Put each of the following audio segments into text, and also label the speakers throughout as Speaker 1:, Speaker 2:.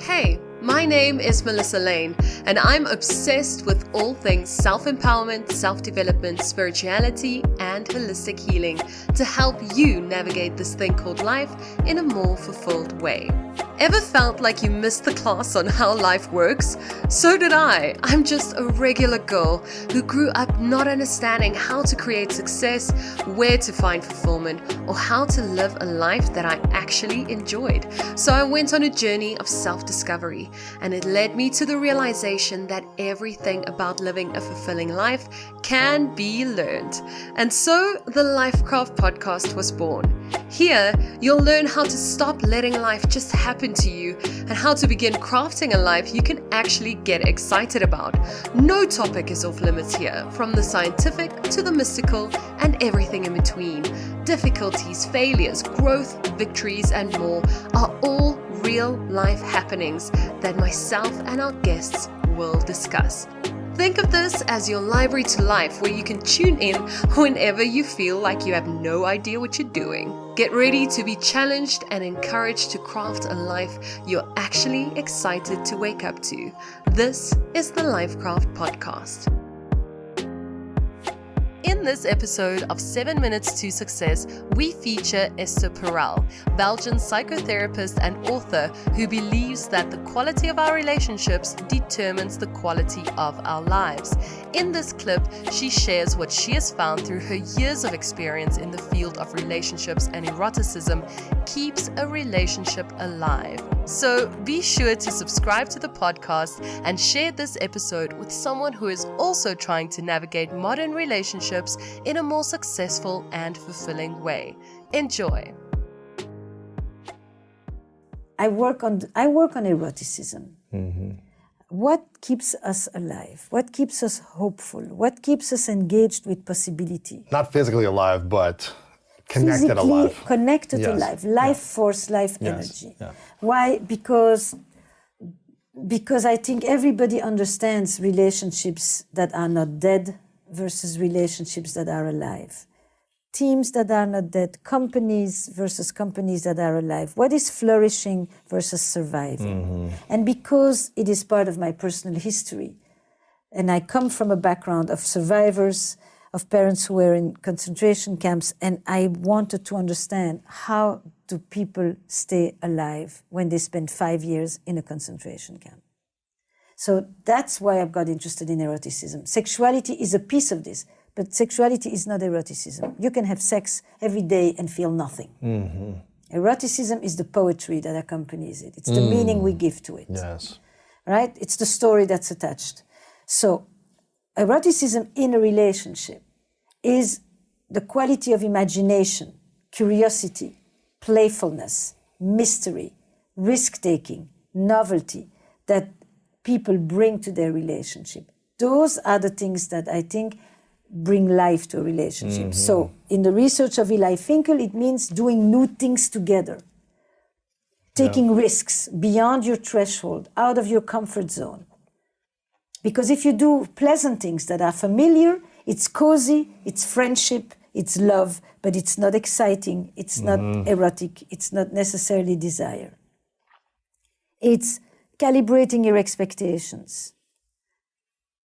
Speaker 1: Hey, my name is Melissa LAINN, and I'm obsessed with all things self-empowerment, self-development, spirituality, and holistic healing to help you navigate this thing called life in a more fulfilled way. Ever felt like you missed the class on how life works? So did I. I'm just a regular girl who grew up not understanding how to create success, where to find fulfillment, or how to live a life that I actually enjoyed. So I went on a journey of self-discovery, and it led me to the realization that everything about living a fulfilling life can be learned. And so the LifeKraft podcast was born. Here, you'll learn how to stop letting life just happen to you and how to begin crafting a life you can actually get excited about. No topic is off limits here, from the scientific to the mystical and everything in between. Difficulties, failures, growth, victories, and more are all real life happenings that myself and our guests will discuss. Think of this as your library to life, where you can tune in whenever you feel like you have no idea what you're doing. Get ready to be challenged and encouraged to craft a life you're actually excited to wake up to. This is the LifeKraft podcast. In this episode of 7 Minutes to Success, we feature Esther Perel, Belgian psychotherapist and author who believes that the quality of our relationships determines the quality of our lives. In this clip, she shares what she has found through her years of experience in the field of relationships and eroticism keeps a relationship alive. So be sure to subscribe to the podcast and share this episode with someone who is also trying to navigate modern relationships in a more successful and fulfilling way. Enjoy.
Speaker 2: I work on eroticism. Mm-hmm. What keeps us alive? What keeps us hopeful? What keeps us engaged with possibility?
Speaker 3: Not physically alive, but connected
Speaker 2: Physically
Speaker 3: alive.
Speaker 2: Connected
Speaker 3: Yes.
Speaker 2: alive. Life force, life
Speaker 3: Yes.
Speaker 2: energy.
Speaker 3: Yeah.
Speaker 2: Why? Because I think everybody understands relationships that are not dead versus relationships that are alive. Teams that are not dead, companies versus companies that are alive. What is flourishing versus surviving? Mm-hmm. And because it is part of my personal history, and I come from a background of survivors, of parents who were in concentration camps, and I wanted to understand how do people stay alive when they spend 5 years in a concentration camp. So that's why I've got interested in eroticism. Sexuality is a piece of this, but sexuality is not eroticism. You can have sex every day and feel nothing. Mm-hmm. Eroticism is the poetry that accompanies it. It's the meaning we give to it.
Speaker 3: Yes.
Speaker 2: Right? It's the story that's attached. So eroticism in a relationship is the quality of imagination, curiosity, playfulness, mystery, risk-taking, novelty that people bring to their relationship. Those are the things that I think bring life to a relationship. Mm-hmm. So in the research of Eli Finkel, it means doing new things together, taking risks beyond your threshold, out of your comfort zone. Because if you do pleasant things that are familiar, it's cozy, it's friendship, it's love, but it's not exciting, it's not erotic, it's not necessarily desire. It's calibrating your expectations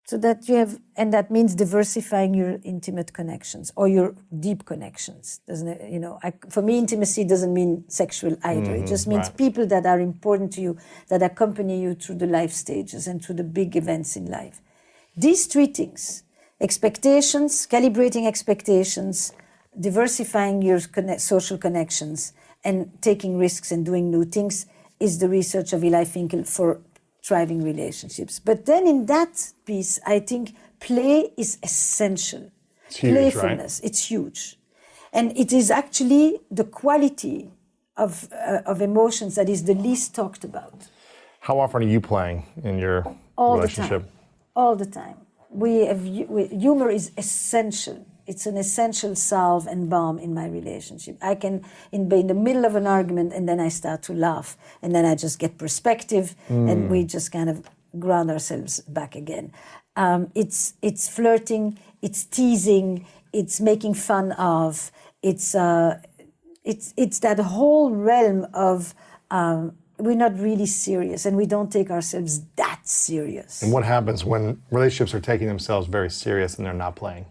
Speaker 2: so that you have, and that means diversifying your intimate connections or your deep connections. Doesn't it? For me, intimacy doesn't mean sexual either. It just means people that are important to you, that accompany you through the life stages and through the big events in life. These three things, expectations, calibrating expectations, diversifying your social connections, and taking risks and doing new things, is the research of Eli Finkel for thriving relationships. But then in that piece, I think play is essential.
Speaker 3: It's huge,
Speaker 2: Playfulness,
Speaker 3: right?
Speaker 2: it's huge. And it is actually the quality of emotions that is the least talked about.
Speaker 3: How often are you playing in your relationship?
Speaker 2: All the time. Humor is essential. It's an essential salve and balm in my relationship. I can be in the middle of an argument and then I start to laugh and then I just get perspective and we just kind of ground ourselves back again. It's flirting, it's teasing, it's making fun of, it's that whole realm of we're not really serious, and we don't take ourselves that serious.
Speaker 3: And what happens when relationships are taking themselves very serious and they're not playing?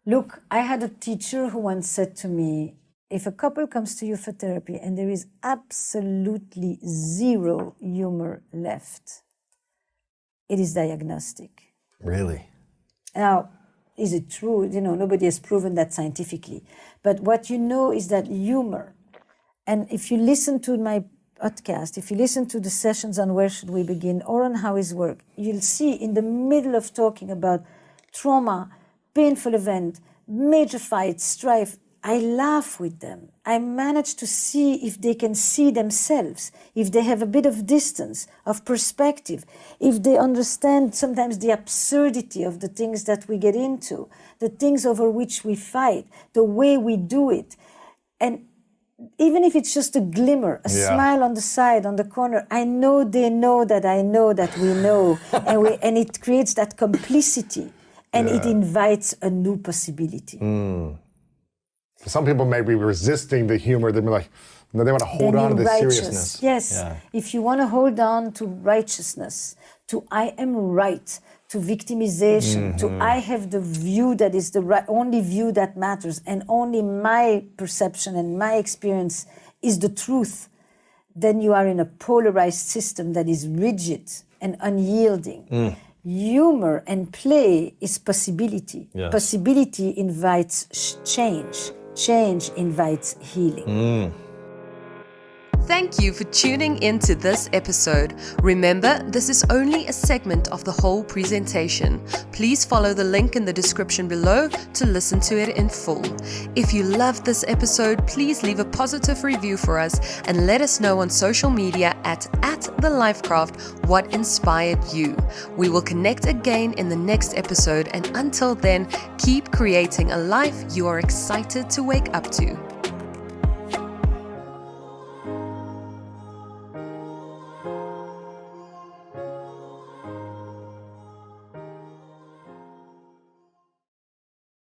Speaker 2: Look, I had a teacher who once said to me, if a couple comes to you for therapy and there is absolutely zero humor left, it is diagnostic.
Speaker 3: Really?
Speaker 2: Now, is it true? Nobody has proven that scientifically. But what you know is that humor, and if you listen to my podcast, if you listen to the sessions on Where Should We Begin or on How Is Work, you'll see in the middle of talking about trauma, painful event, major fight, strife, I laugh with them. I manage to see if they can see themselves, if they have a bit of distance, of perspective, if they understand sometimes the absurdity of the things that we get into, the things over which we fight, the way we do it. And even if it's just a glimmer, a smile on the side, on the corner, I know they know that I know that we know, and it creates that complicity, and it invites a new possibility.
Speaker 3: Some people may be resisting the humor. They'd be like, no, they want to hold on to the seriousness.
Speaker 2: Yes,
Speaker 3: Yeah.
Speaker 2: if you want to hold on to righteousness, to I am right, to victimization, to I have the view that is the only view that matters, and only my perception and my experience is the truth, then you are in a polarized system that is rigid and unyielding. Humor and play is possibility.
Speaker 3: Yes.
Speaker 2: Possibility invites change. Change invites healing.
Speaker 1: Thank you for tuning into this episode. Remember, this is only a segment of the whole presentation. Please follow the link in the description below to listen to it in full. If you loved this episode, please leave a positive review for us and let us know on social media at the LifeKraft what inspired you. We will connect again in the next episode, and until then, keep creating a life you are excited to wake up to.